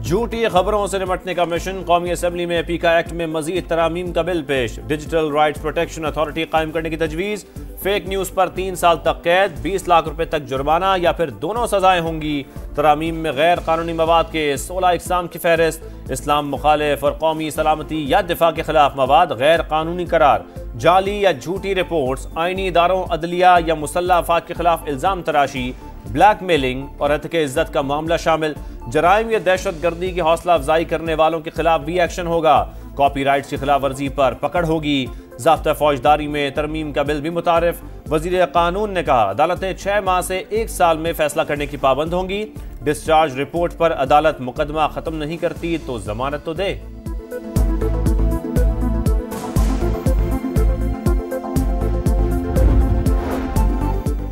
झूठी खबरों से निपटने का मिशन। कौमी असम्बली में पीका एक्ट में मजीद तरामीम का बिल पेश। डिजिटल राइट्स प्रोटेक्शन अथॉरिटी कायम करने की तजवीज़। फेक न्यूज़ पर 3 साल तक कैद, 20 लाख रुपए तक जुर्माना या फिर दोनों सजाएं होंगी। तरामीम में गैर कानूनी मवाद के 16 इकसाम की फहरिस्त। इस्लाम मुखालिफ और कौमी सलामती या दिफा के खिलाफ मवाद गैर कानूनी करार। जाली या झूठी रिपोर्ट्स, आईनी इदारों, अदलिया या मुसल्लह अफवाद के खिलाफ इल्ज़ाम तराशी, ब्लैकमेलिंग और हत्या इज्जत का मामला शामिल। जराइम या दहशत गर्दी की हौसला अफजाई करने वालों के खिलाफ भी एक्शन होगा। कॉपीराइट्स की खिलाफ वर्जी पर पकड़ होगी। ज़ाब्ता फौजदारी में तरमीम का बिल भी मुतारिफ। वज़ीर कानून ने कहा अदालतें 6 माह से 1 साल में फैसला करने की पाबंद होंगी। डिस्चार्ज रिपोर्ट पर अदालत मुकदमा खत्म नहीं करती तो जमानत तो दे।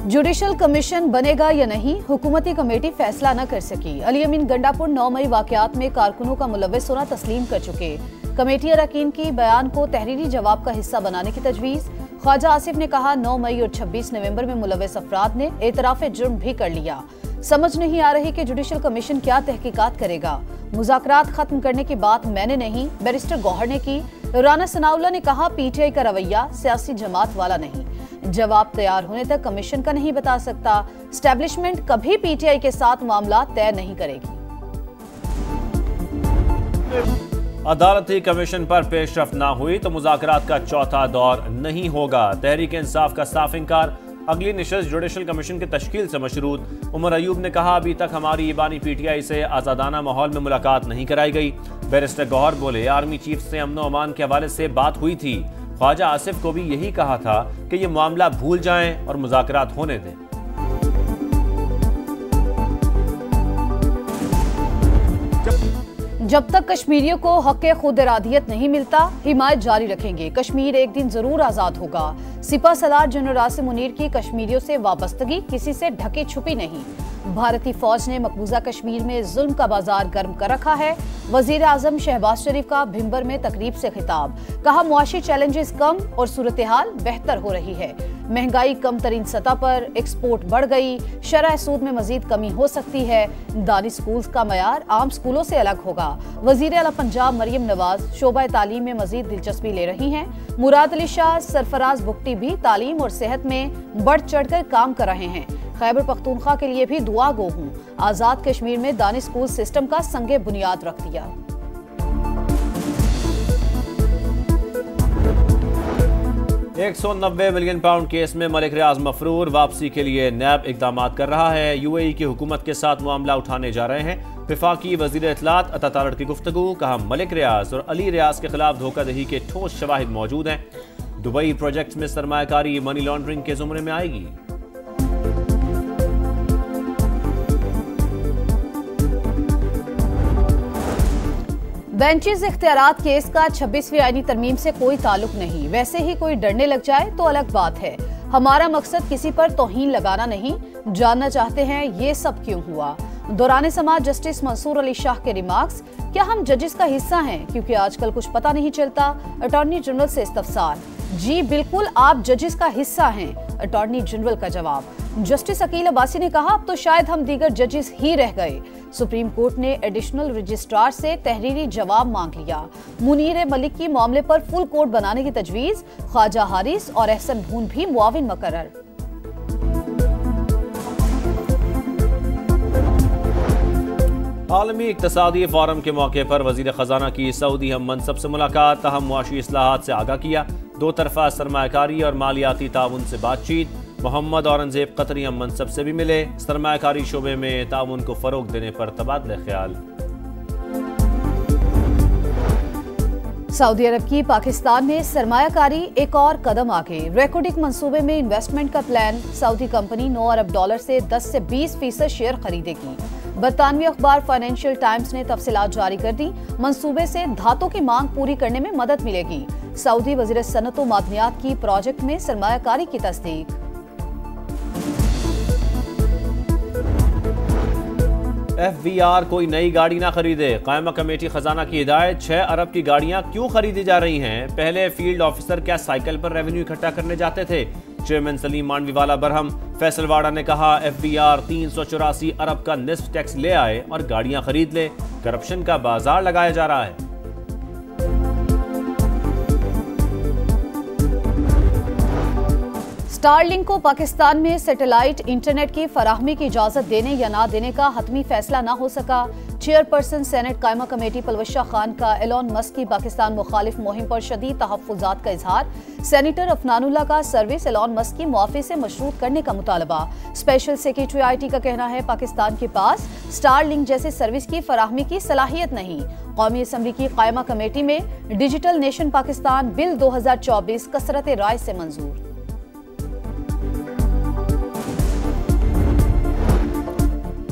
जुडिशल कमीशन बनेगा या नहीं, हुकूमती कमेटी फैसला न कर सकी। अली अमीन गंडापुर 9 मई वाकयात में कारकुनों का मुलव्वस होना तस्लीम कर चुके। कमेटी अरकान की बयान को तहरीरी जवाब का हिस्सा बनाने की तजवीज़। ख्वाजा आसिफ ने कहा 9 मई और 26 नवंबर में मुलव्वस अफराद ने एतराफ़ जुर्म भी कर लिया। समझ नहीं आ रही कि जुडिशल कमीशन क्या तहकीकात करेगा। मुज़ाकरात खत्म करने की बात मैंने नहीं, बैरिस्टर गौहर ने की। राना सनाउल्लाह ने कहा पीटीआई का रवैया सियासी जमात वाला नहीं। जवाब तैयार होने तक कमीशन का नहीं बता सकता। एस्टैब्लिशमेंट कभी पीटीआई के साथ मामला तय नहीं करेगी। अदालती कमीशन पर पेशरफ्त ना हुई तो मुज़ाकरात का चौथा दौर नहीं होगा। तहरीक इंसाफ का साफ इंकार। अगली नशस्त जुडिशल कमीशन की तश्कील से मशरूत। उमर अयूब ने कहा अभी तक हमारी ईबानी पीटीआई से आज़ादाना माहौल में मुलाकात नहीं कराई गई। बैरिस्टर गौहर बोले आर्मी चीफ से अमन व अमान के हवाले से बात हुई थी। ख्वाजा आसिफ को भी यही कहा था कि ये मामला भूल जाएं और मुज़ाकरात होने दें। जब तक कश्मीरियों को हक़ खुद इरादियत नहीं मिलता, हिमायत जारी रखेंगे। कश्मीर एक दिन जरूर आजाद होगा। सिपा सलार जनरल आसिम मुनीर की कश्मीरियों से वाबस्तगी किसी से ढकी छुपी नहीं। भारतीय फौज ने मकबूजा कश्मीर में जुल्म का बाजार गर्म कर रखा है। वजीर आजम शहबाज शरीफ का भिंबर में तकरीब से खिताब। कहा मुआशी चैलेंजेस कम और सूरत हाल बेहतर हो रही है। महंगाई कम तरीन सतह पर, एक्सपोर्ट बढ़ गई। शरह सूद में मजीद कमी हो सकती है। दानी स्कूल्स का मयार आम स्कूलों से अलग होगा। वजीर आला पंजाब मरियम नवाज शोबा तालीम में मजीद दिलचस्पी ले रही हैं। मुराद अली शाह सरफराज बुगटी भी तालीम और सेहत में बढ़ चढ़ कर काम कर रहे हैं। खैबर पख्तूनख्वा के लिए भी दुआ गो हूँ। आजाद कश्मीर में दानी स्कूल सिस्टम का संगे बुनियाद रख दिया। £190 मिलियन केस में मलिक रियाज मफरूर। वापसी के लिए नैब इकदाम कर रहा है। यूएई की हुकूमत के साथ मामला उठाने जा रहे हैं। वफाकी वजीर इत्तलात अता तारड़ की गुफ्तगू। कहा मलिक रियाज और अली रियाज के खिलाफ धोखाधड़ी के ठोस शवाहिद मौजूद हैं। दुबई प्रोजेक्ट में सरमायाकारी मनी लॉन्ड्रिंग के जुमरे में आएगी। बेंचेस इख्तियारात केस का 26वीं आईनी तरमीम से कोई ताल्लुक नहीं। वैसे ही कोई डरने लग जाए तो अलग बात है। हमारा मकसद किसी पर तौहीन लगाना नहीं। जानना चाहते हैं ये सब क्यों हुआ। दौरान समाज जस्टिस मंसूर अली शाह के रिमार्क्स, क्या हम जजेस का हिस्सा हैं क्योंकि आजकल कुछ पता नहीं चलता। अटॉर्नी जनरल से इस्तफसार। जी बिल्कुल, आप जजेस का हिस्सा हैं। अटॉर्नी जनरल का जवाब। जस्टिस अकील अब्बासी ने कहा अब तो शायद हम दीगर जजेस ही रह गए। सुप्रीम कोर्ट ने एडिशनल रजिस्ट्रार से तहरीरी जवाब मांग लिया। मुनीर मलिक की मामले पर फुल कोर्ट बनाने की तजवीज। ख्वाजा हारिस और एहसन भून भी मुआविन मुकर्रर। आलमी इक्तसादी फोरम के मौके पर वजीर खजाना की सऊदी हम मनसब से मुलाकात। अहम मुआशी इस्लाहात से आगाह किया। 2 तरफा सरमायाकारी और मालियाती ताउन से बातचीत। मोहम्मद औरंगजेब कतरी हम मनसब से भी मिले। सरमायाकारी शोबे में ताउन को फरोग देने पर तबादला ख्याल। सऊदी अरब की पाकिस्तान में सरमायाकारी एक और कदम आगे। रेकोडिक मंसूबे में इन्वेस्टमेंट का प्लान। सऊदी कंपनी $9 अरब से 10 से 20% शेयर खरीदेगी। बरतानवी अखबार फाइनेंशियल टाइम्स ने तफसीलात जारी कर दी। मंसूबे से धातों की मांग पूरी करने में मदद मिलेगी। सऊदी वजीर सनत व मादनियात की प्रोजेक्ट में सरमायाकारी की तस्दीक। FVR कोई नई गाड़ी ना खरीदे। कायमा कमेटी खजाना की हिदायत। 6 अरब की गाड़ियां क्यों खरीदी जा रही हैं। पहले फील्ड ऑफिसर क्या साइकिल पर रेवेन्यू इकट्ठा करने जाते थे। चेयरमैन सलीम मांडवीवाला बरहम। फैसलवाड़ा ने कहा FVR 384 अरब का निस्फ टैक्स ले आए और गाड़ियां खरीद ले। करप्शन का बाजार लगाया जा रहा है। स्टारलिंक को पाकिस्तान में सैटेलाइट इंटरनेट की फराहमी की इजाजत देने या ना देने का हतमी फैसला न हो सका। चेयरपर्सन सेनेट कायमा कमेटी पलवशा खान का एलॉन मस्क की पाकिस्तान मुखालिफ मुहिम पर शदीद तहफ्फुजात का इजहार। सेनेटर अफनानुल्लाह का सर्विस एलॉन मस्क की मुआफी से मशरूत करने का मुतालबा। स्पेशल सेक्रेटरी IT का कहना है पाकिस्तान के पास स्टारलिंक जैसे सर्विस की फराहमी की सलाहियत नहीं। कौमी असम्बली की कायमा कमेटी में डिजिटल नेशन पाकिस्तान बिल 2024 कसरत राय से मंजूर।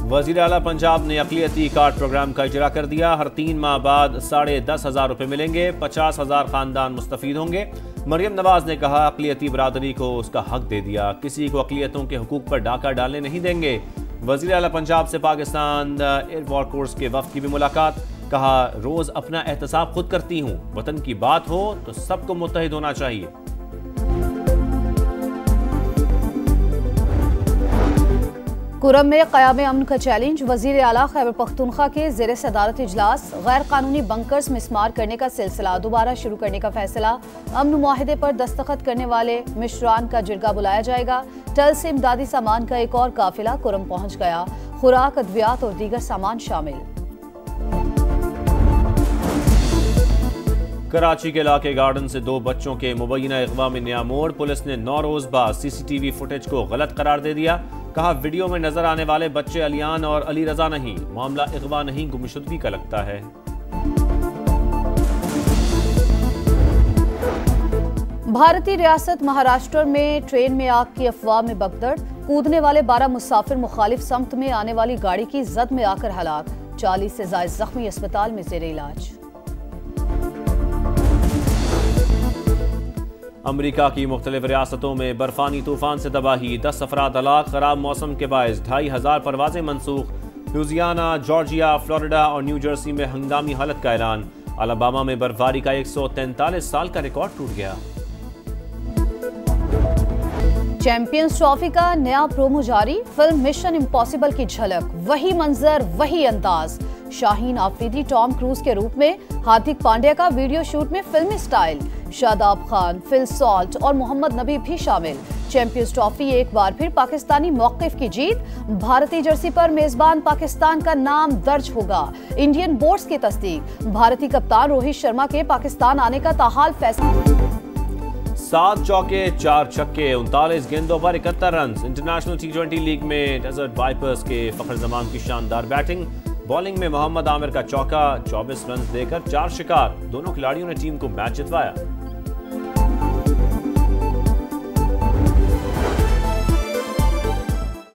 वज़ीर आला पंजाब ने अक़लियती कार्ड प्रोग्राम का इजरा कर दिया। हर 3 माह बाद 10,500 रुपये मिलेंगे, 50,000 खानदान मुस्तफीद होंगे। मरियम नवाज ने कहा अक़लियती बरादरी को उसका हक दे दिया, किसी को अक़लियतों के हुकूक पर डाका डालने नहीं देंगे। वज़ीर आला पंजाब से पाकिस्तान एयर कोर्स के वफ़द की भी मुलाकात। कहा रोज़ अपना एहतसाब खुद करती हूँ, वतन की बात हो तो सबको मुत्तहिद होना चाहिए। कुरम में क़याम अमन का चैलेंज। वज़ीर आला खैबर पख्तूनख्वा के ज़ेर सदारत इजलास। गैर कानूनी बंकर्स मिस्मार करने का सिलसिला दोबारा शुरू करने का फैसला। अमन मुआहिदे पर दस्तखत करने वाले मिश्रान का जिरगा बुलाया जाएगा। टल से इमदादी सामान का एक और काफिला कुरम पहुंच गया। खुराक, अद्वियात और दीगर सामान शामिल। कराची के इलाके गार्डन से 2 बच्चों के मुबैना अगवा में नया मोड़। पुलिस ने 9 रोज बाद CCTV फुटेज को गलत करार दे दिया। कहा वीडियो में नजर आने वाले बच्चे अलियान और अली रजा नहीं, मामला अगवा नहीं गुमशुदगी का लगता है। भारतीय रियासत महाराष्ट्र में ट्रेन में आग की अफवाह में भगदड़। कूदने वाले 12 मुसाफिर मुखालिफ समत में आने वाली गाड़ी की जद में आकर हलाक। 40 से ज्यादा जख्मी अस्पताल में जेर इलाज। अमरीका की मुख्तलिफ रियासतों में बर्फानी तूफान से तबाही, 10 अफराद हलाक। खराब मौसम के बायस 2,500 परवाजें मनसूख। लुजियाना, जॉर्जिया, फ्लोरिडा और न्यू जर्सी में हंगामी हालत का ऐलान। अलाबामा में बर्फबारी का 143 साल का रिकॉर्ड टूट गया। चैंपियंस ट्रॉफी का नया प्रोमो जारी। फिल्म मिशन इम्पॉसिबल की झलक, वही मंजर वही अंदाज। शाहीन आफरीदी टॉम क्रूज के रूप में, हार्दिक पांड्या का वीडियो शूट में फिल्मी style. Shadab Khan, Phil Salt और मोहम्मद नबी भी शामिल। चैंपियंस ट्रॉफी एक बार फिर पाकिस्तानी मौक़िफ़ की जीत। भारतीय जर्सी पर मेजबान पाकिस्तान का नाम दर्ज होगा। इंडियन बोर्ड्स की तस्दीक। भारतीय कप्तान रोहित शर्मा के पाकिस्तान आने का ताहाल फैसला। 7 चौके 4 छक्के, 39 गेंदों पर 71 रन। इंटरनेशनल T20 लीग में डेजर्ट वाइपर्स के फखर जमान की शानदार बैटिंग। बॉलिंग में मोहम्मद आमिर का चौका, 24 रन देकर 4 शिकार। दोनों खिलाड़ियों ने टीम को मैच जितवाया।